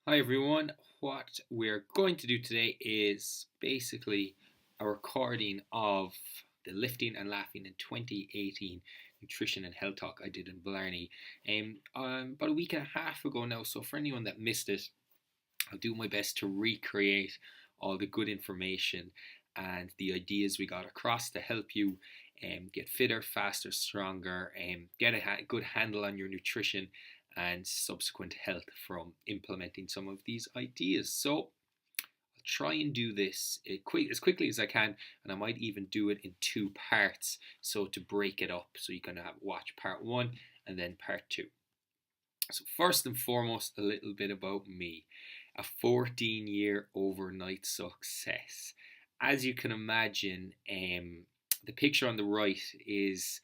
Hi everyone. What we're going to do today is basically a recording of the Lifting and Laughing in 2018 Nutrition and Health Talk I did in Blarney about a week and a half ago now. So for anyone that missed it, I'll do my best to recreate all the good information and the ideas we got across to help you get fitter, faster, stronger, get a good handle on your nutrition and subsequent health from implementing some of these ideas. So I'll try and do this as quickly as I can, and I might even do it in two parts, so to break it up, so you can watch part one and then part two. So first and foremost, a little bit about me. A 14-year overnight success. As you can imagine, the picture on the right is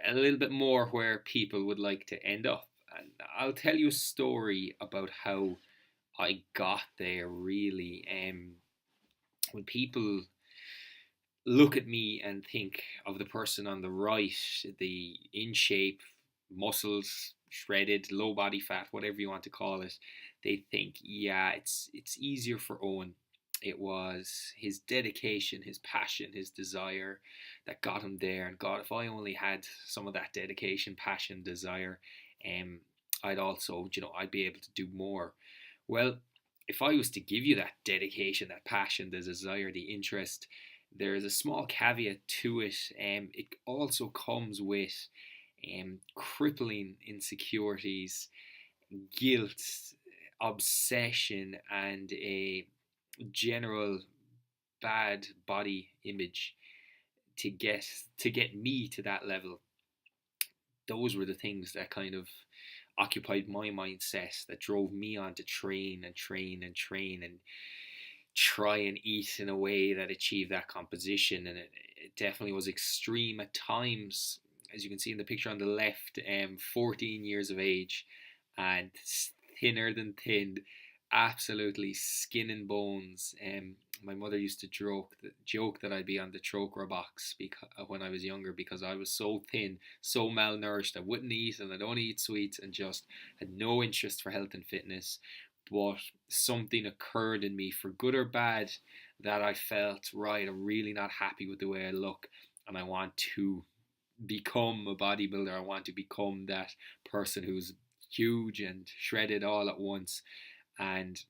a little bit more where people would like to end up. And I'll tell you a story about how I got there, really. When people look at me and think of the person on the right, the in shape, muscles, shredded, low body fat, whatever you want to call it, they think, yeah, it's easier for Owen. It was his dedication, his passion, his desire that got him there. And God, if I only had some of that dedication, passion, desire, um, I'd also, I'd be able to do more. Well, if I was to give you that dedication, that passion, the desire, the interest, there is a small caveat to it. It also comes with crippling insecurities, guilt, obsession, and a general bad body image to get me to that level. Those were the things that kind of occupied my mindset, that drove me on to train and train and train and try and eat in a way that achieved that composition. And it definitely was extreme at times, as you can see in the picture on the left. 14 years of age and thinner than thin, absolutely skin and bones. My mother used to joke that I'd be on the trocar box when I was younger, because I was so thin, so malnourished. I wouldn't eat, and I'd only eat sweets, and just had no interest for health and fitness. But something occurred in me, for good or bad, that I felt, right, I'm really not happy with the way I look, and I want to become a bodybuilder. I want to become that person who's huge and shredded all at once. And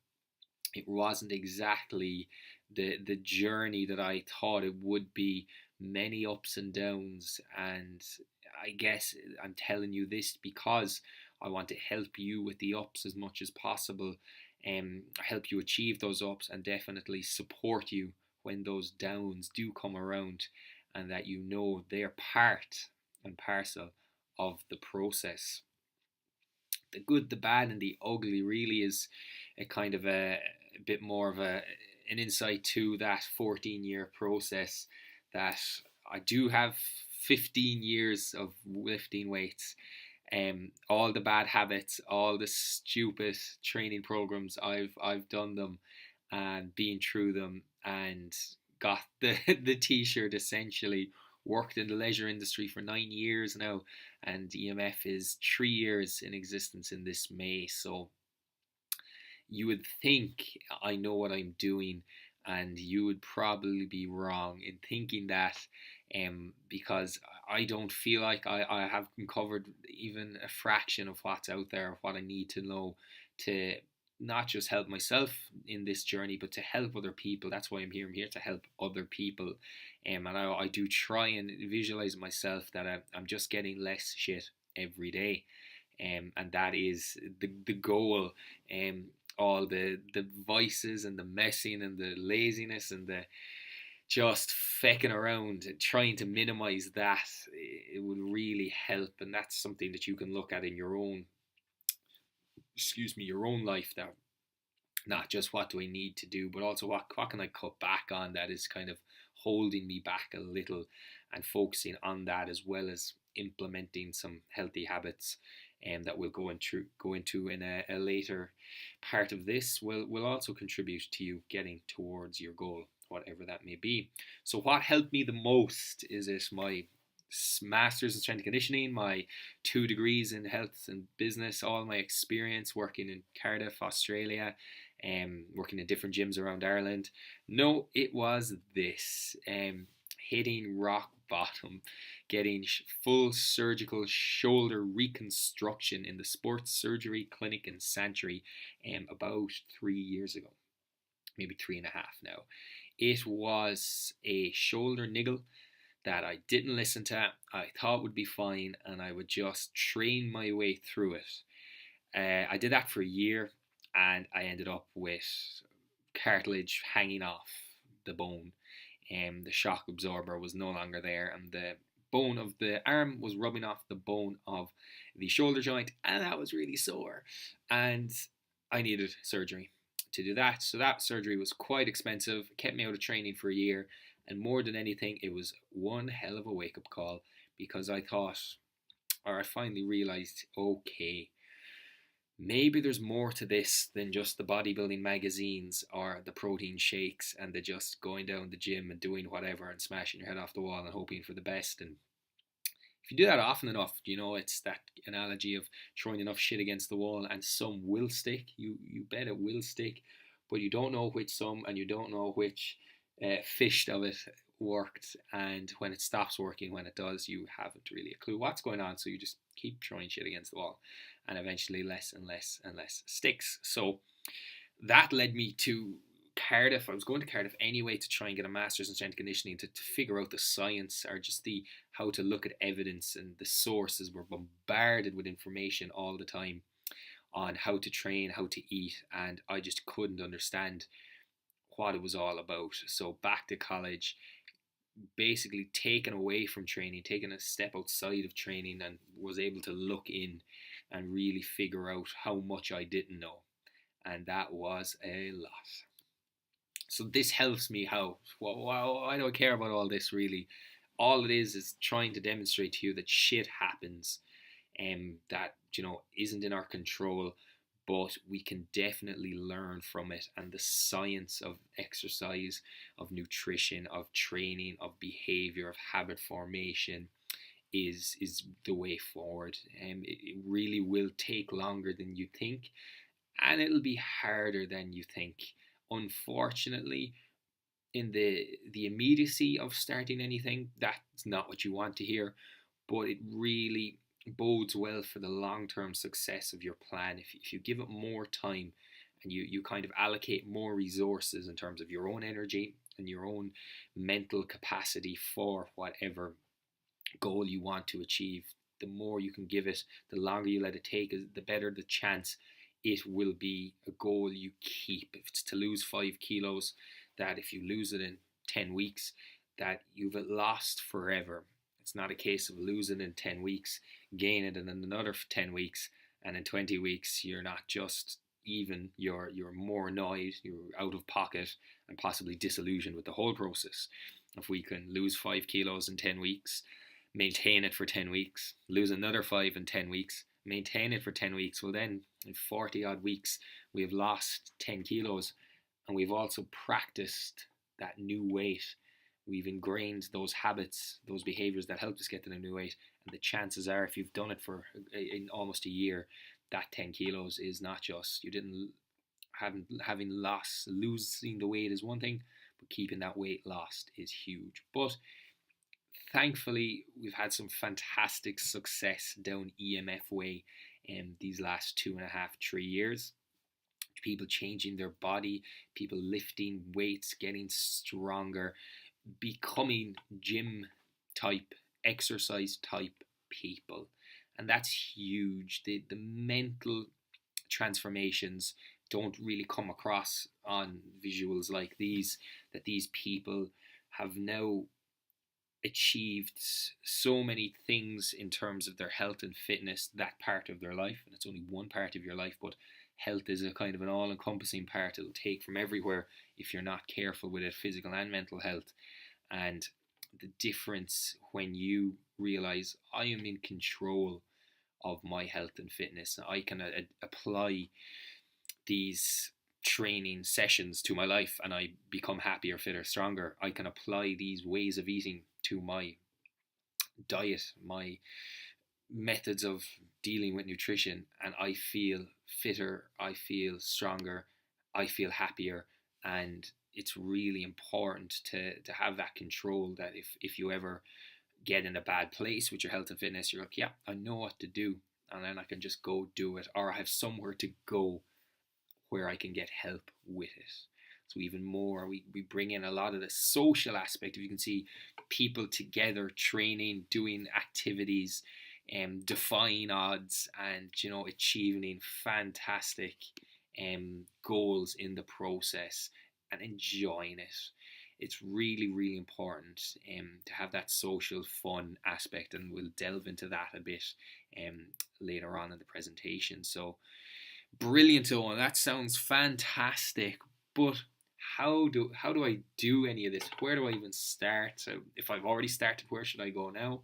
it wasn't exactly the journey that I thought it would be. Many ups and downs, and I guess I'm telling you this because I want to help you with the ups as much as possible, and help you achieve those ups, and definitely support you when those downs do come around, and that you know they're part and parcel of the process. The good, the bad, and the ugly really is a kind of a bit more of an insight to that 14-year process, that I do have 15 years of lifting weights. All the bad habits, all the stupid training programs, I've done them and been through them, and got the the t-shirt essentially. Worked in the leisure industry for 9 years now, and EMF is 3 years in existence in this May. So you would think I know what I'm doing, and you would probably be wrong in thinking that, because I don't feel like I have uncovered even a fraction of what's out there, of what I need to know to not just help myself in this journey, but to help other people. That's why I'm here. I'm here to help other people. And I do try and visualize myself that I'm just getting less shit every day. And that is the goal. All the vices and the messing and the laziness and the just fecking around, trying to minimize that, it would really help. And that's something that you can look at in your own, your own life, that not just what do I need to do, but also what can I cut back on that is kind of holding me back a little, and focusing on that, as well as implementing some healthy habits, and that we'll go into in a later part of this, will also contribute to you getting towards your goal, whatever that may be. So what helped me the most? Is it my master's in strength and conditioning, my 2 degrees in health and business, all my experience working in Cardiff, Australia, working in different gyms around Ireland. No, it was this, hitting rock bottom, getting full surgical shoulder reconstruction in the sports surgery clinic in Santry about 3 years ago, maybe 3.5 now. It was a shoulder niggle that I didn't listen to, I thought would be fine, and I would just train my way through it. I did that for a year, and I ended up with cartilage hanging off the bone. The shock absorber was no longer there, and the bone of the arm was rubbing off the bone of the shoulder joint, and that was really sore. And I needed surgery to do that. So that surgery was quite expensive, kept me out of training for a year, and more than anything, it was one hell of a wake up call, because I thought, or I finally realized, okay, maybe there's more to this than just the bodybuilding magazines or the protein shakes and the just going down the gym and doing whatever and smashing your head off the wall and hoping for the best. And if you do that often enough, it's that analogy of throwing enough shit against the wall and some will stick. You bet it will stick, but you don't know which some, and you don't know which fished of it worked, and when it stops working, when it does, you haven't really a clue what's going on, so you just keep throwing shit against the wall, and eventually less and less and less sticks. So that led me to Cardiff. I was going to Cardiff anyway to try and get a master's in strength and conditioning, to figure out the science, or just the how to look at evidence, and the sources were bombarded with information all the time on how to train, how to eat, and I just couldn't understand what it was all about. So back to college, basically taken away from training, taken a step outside of training, and was able to look in and really figure out how much I didn't know. And that was a lot. So this helps me how. Well, I don't care about all this really. All it is trying to demonstrate to you that shit happens, that isn't in our control, but we can definitely learn from it. And the science of exercise, of nutrition, of training, of behavior, of habit formation is the way forward. It really will take longer than you think, and it'll be harder than you think. Unfortunately, in the immediacy of starting anything, that's not what you want to hear, but it really bodes well for the long-term success of your plan if you give it more time, and you kind of allocate more resources in terms of your own energy and your own mental capacity for whatever goal you want to achieve. The more you can give it, the longer you let it take, the better the chance it will be a goal you keep. If it's to lose 5 kilos, that if you lose it in 10 weeks, that you've lost forever. It's not a case of losing in 10 weeks, gain it in another 10 weeks, and in 20 weeks you're not just even, you're more annoyed, you're out of pocket, and possibly disillusioned with the whole process. If we can lose 5 kilos in 10 weeks, maintain it for 10 weeks, lose another 5 in 10 weeks, maintain it for 10 weeks, well then in 40 odd weeks we have lost 10 kilos, and we've also practiced that new weight. We've ingrained those habits, those behaviors that helped us get to the new weight, and the chances are, if you've done it for in almost a year, that 10 kilos is not just, you didn't having lost. Losing the weight is one thing, but keeping that weight lost is huge. But thankfully, we've had some fantastic success down EMF way in these last 2.5, 3 years. People changing their body, people lifting weights, getting stronger, becoming gym type, exercise type people. And that's huge. The mental transformations don't really come across on visuals like these, that these people have now achieved so many things in terms of their health and fitness, that part of their life. And it's only one part of your life, but health is a kind of an all-encompassing part. It'll take from everywhere if you're not careful with it, physical and mental health. And the difference when you realize, I am in control of my health and fitness, I can apply these training sessions to my life and I become happier, fitter, stronger. I can apply these ways of eating to my diet, my methods of dealing with nutrition, and I feel fitter, I feel stronger, I feel happier. And it's really important to have that control, that if you ever get in a bad place with your health and fitness, you're like, yeah, I know what to do, and then I can just go do it, or I have somewhere to go where I can get help with it. So even more, we bring in a lot of the social aspect. If you can see people together, training, doing activities, defying odds, and achieving fantastic goals in the process, and enjoying it. It's really, really important to have that social fun aspect, and we'll delve into that a bit later on in the presentation. So brilliant, Owen. That sounds fantastic. But how do I do any of this? Where do I even start? So if I've already started, where should I go now?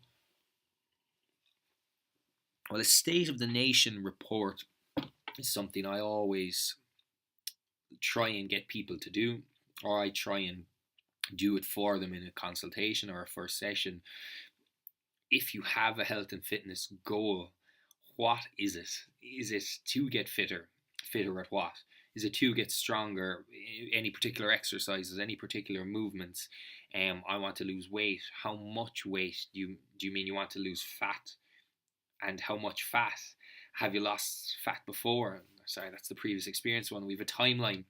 Well, the State of the Nation report is something I always try and get people to do, or I try and do it for them in a consultation or a first session. If you have a health and fitness goal, what is it? Is it to get fitter? Fitter at what? Is it to get stronger? Any particular exercises? Any particular movements? I want to lose weight. How much weight do you mean? You want to lose fat? And how much fat? Have you lost fat before? Sorry, that's the previous experience one. We have a timeline.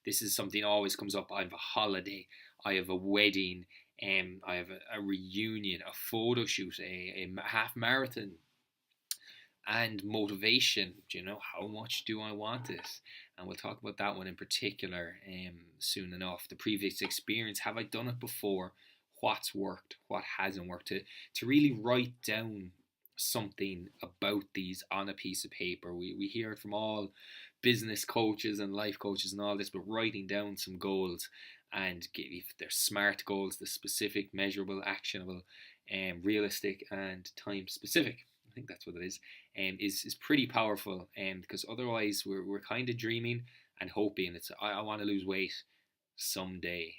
This is something that always comes up. I have a holiday. I have a wedding. I have a reunion, a photo shoot, a half marathon, and motivation. How much do I want this? And we'll talk about that one in particular soon enough. The previous experience, have I done it before? What's worked? What hasn't worked? To really write down something about these on a piece of paper. We hear it from all business coaches and life coaches and all this, but writing down some goals, and if they're SMART goals, the specific, measurable, actionable, realistic, and time specific. I think that's what it is pretty powerful. Because otherwise we're kind of dreaming and hoping. It's I want to lose weight someday,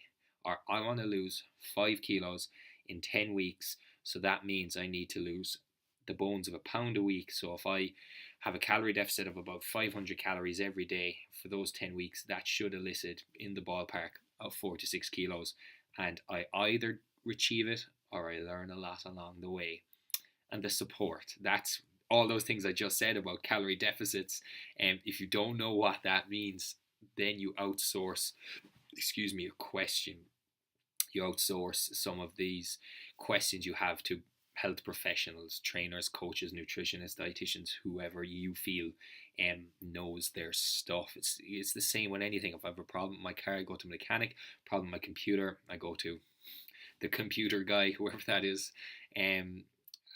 or I want to lose 5 kilos in 10 weeks. So that means I need to lose the bones of a pound a week. So if I have a calorie deficit of about 500 calories every day for those 10 weeks, that should elicit in the ballpark of 4 to 6 kilos. And I either achieve it or I learn a lot along the way. And the support, that's all those things I just said about calorie deficits. And if you don't know what that means, then you outsource, a question. You outsource some of these questions you have to health professionals, trainers, coaches, nutritionists, dietitians, whoever you feel knows their stuff. It's the same with anything. If I have a problem with my car, I go to a mechanic. Problem with my computer, I go to the computer guy, whoever that is. And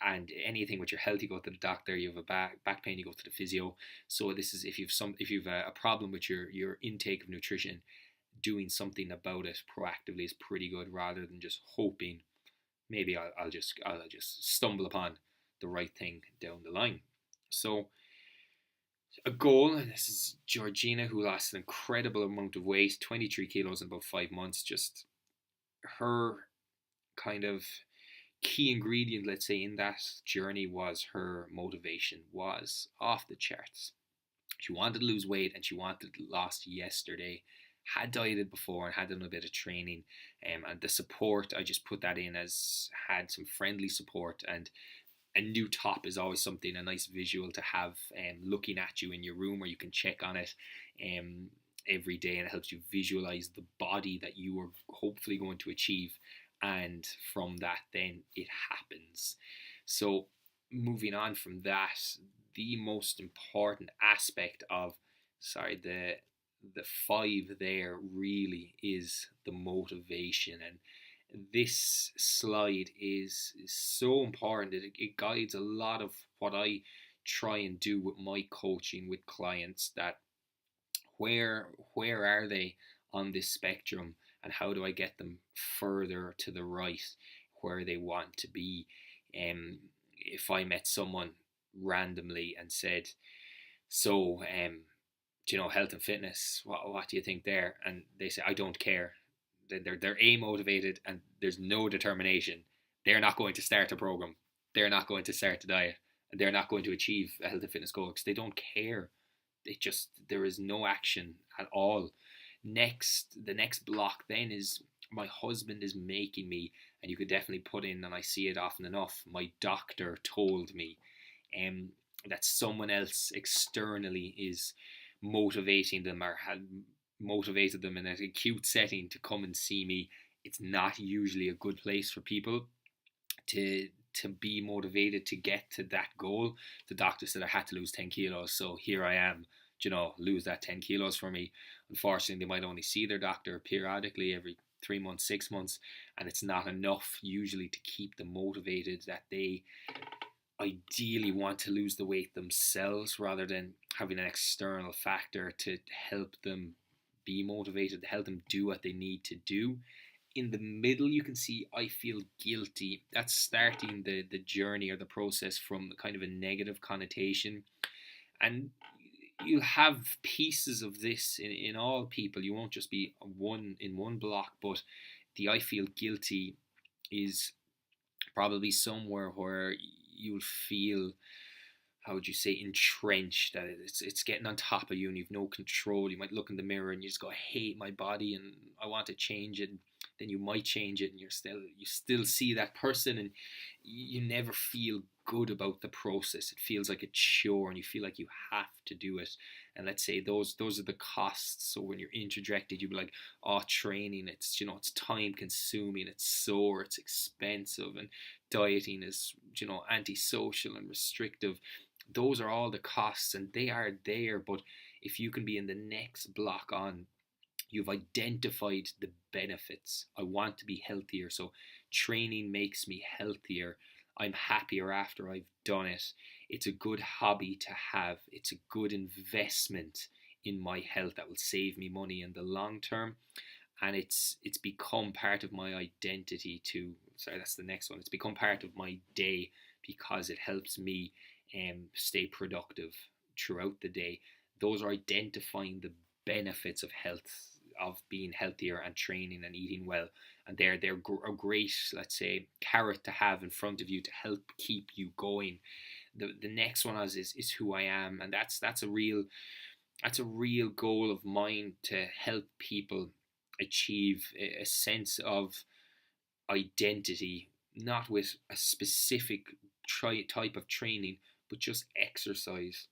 anything with your health, you go to the doctor. You have a back pain, you go to the physio. So this is if you've a problem with your intake of nutrition, doing something about it proactively is pretty good, rather than just hoping maybe I'll just stumble upon the right thing down the line. So a goal, and this is Georgina, who lost an incredible amount of weight, 23 kilos in about 5 months. Just her kind of key ingredient, let's say, in that journey was her motivation was off the charts. She wanted to lose weight and she wanted it lost yesterday. Had dieted before and had done a bit of training, and the support, I just put that in as had some friendly support. And a new top is always something, a nice visual to have looking at you in your room, where you can check on it every day, and it helps you visualize the body that you are hopefully going to achieve. And from that, then it happens. So moving on from that, the most important aspect of the 5 there really is the motivation. And this slide is so important. It guides a lot of what I try and do with my coaching with clients, that where are they on this spectrum, and how do I get them further to the right where they want to be. If I met someone randomly and said, so health and fitness, what do you think there? And they say, I don't care. They're A, motivated, and there's no determination. they're not going to start a program, they're not going to start a diet, and they're not going to achieve a health and fitness goal because they don't care. There is no action at all. The next block then is my husband is making me, and you could definitely put in, and I see it often enough, my doctor told me, that someone else externally is motivating them or had motivated them in an acute setting to come and see me. It's not usually a good place for people to be motivated to get to that goal. The doctor said I had to lose 10 kilos, so here I am, lose that 10 kilos for me. Unfortunately, they might only see their doctor periodically every 3 months, 6 months, and it's not enough usually to keep them motivated, that they ideally want to lose the weight themselves rather than having an external factor to help them be motivated, to help them do what they need to do. In the middle, you can see I feel guilty. That's starting the journey or the process from kind of a negative connotation. And you'll have pieces of this in all people. You won't just be one block, but the I feel guilty is probably somewhere where you'll feel, how would you say, entrenched, that it's getting on top of you and you've no control. You might look in the mirror and you just go, I hate my body and I want to change it. Then you might change it and you still see that person, and you never feel good about the process. It feels like a chore and you feel like you have to do it. And let's say those are the costs. So when you're interjected, you'll be like, oh, training, it's time consuming, it's sore, it's expensive, and dieting is antisocial and restrictive. Those are all the costs, and they are there. But if you can be in the next block on, you've identified the benefits. I want to be healthier, so training makes me healthier. I'm happier after I've done it. It's a good hobby to have. It's a good investment in my health that will save me money in the long term. And it's become part of my identity too. Sorry, that's the next one. It's become part of my day because it helps me stay productive throughout the day. Those are identifying the benefits of health, of being healthier and training and eating well, and they're a great, let's say, carrot to have in front of you to help keep you going. The next one is who I am, and that's a real goal of mine, to help people achieve a sense of identity, not with a specific type of training, but just exercise.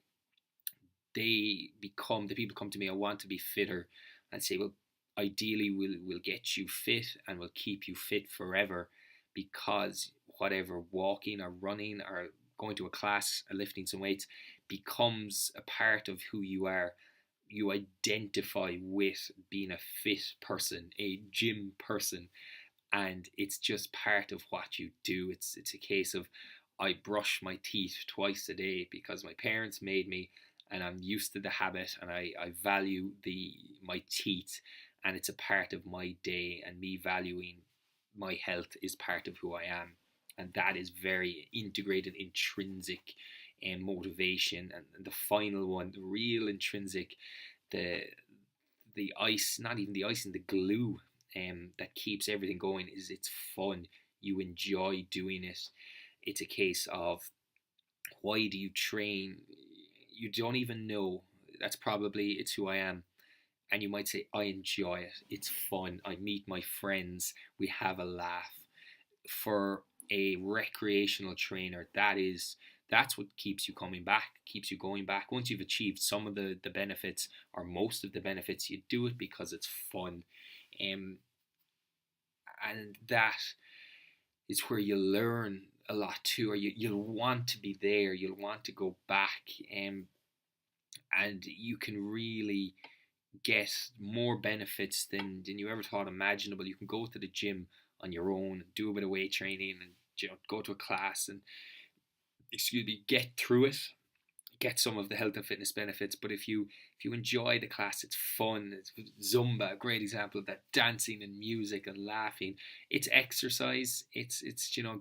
The people come to me, I want to be fitter, and say, well, ideally we'll get you fit and we'll keep you fit forever, because whatever, walking or running or going to a class or lifting some weights becomes a part of who you are. You identify with being a fit person, a gym person, and it's just part of what you do. It's a case of, I brush my teeth twice a day because my parents made me, and I'm used to the habit, and I value my teeth, and it's a part of my day, and me valuing my health is part of who I am, and that is very integrated, intrinsic motivation. And the final one, the real intrinsic, the ice, not even the icing, the glue that keeps everything going, is it's fun. You enjoy doing it. It's a case of, why do you train? You don't even know. It's who I am. And you might say, I enjoy it. It's fun. I meet my friends. We have a laugh. For a recreational trainer, that's what keeps you coming back, keeps you going back. Once you've achieved some of the benefits or most of the benefits, you do it because it's fun. And that is where you learn a lot too, or you'll want to be there, you'll want to go back, and you can really get more benefits than you ever thought imaginable. You can go to the gym on your own, do a bit of weight training, and go to a class and, get through it, get some of the health and fitness benefits. But if you enjoy the class, it's fun. It's Zumba, a great example of that, dancing and music and laughing. It's exercise. It's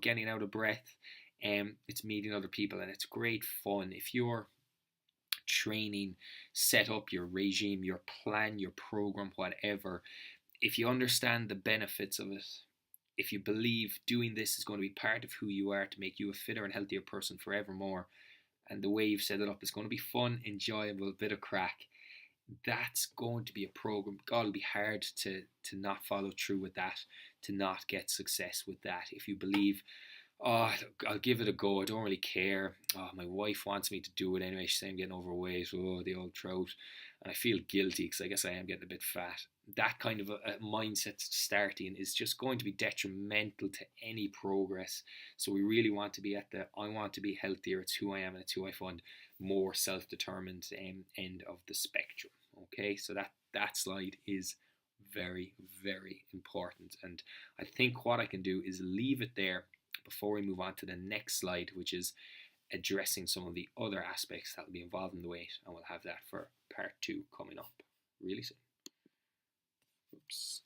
getting out of breath. It's meeting other people, and it's great fun. If you're training, set up your regime, your plan, your program, whatever, if you understand the benefits of it, if you believe doing this is going to be part of who you are to make you a fitter and healthier person forevermore, and the way you've set it up is going to be fun, enjoyable, bit of crack, that's going to be a program. God, it'll be hard to not follow through with that, to not get success with that. If you believe, oh, I'll give it a go, I don't really care. Oh, my wife wants me to do it anyway. She's saying I'm getting overweight. Oh, the old trout. And I feel guilty because I guess I am getting a bit fat. That kind of a mindset starting is just going to be detrimental to any progress. So we really want to be at the I want to be healthier. It's who I am and it's who I find more self-determined end of the spectrum. Okay, so that slide is very, very important. And I think what I can do is leave it there before we move on to the next slide, which is addressing some of the other aspects that will be involved in the weight, and we'll have that for part 2 coming up really soon. Oops.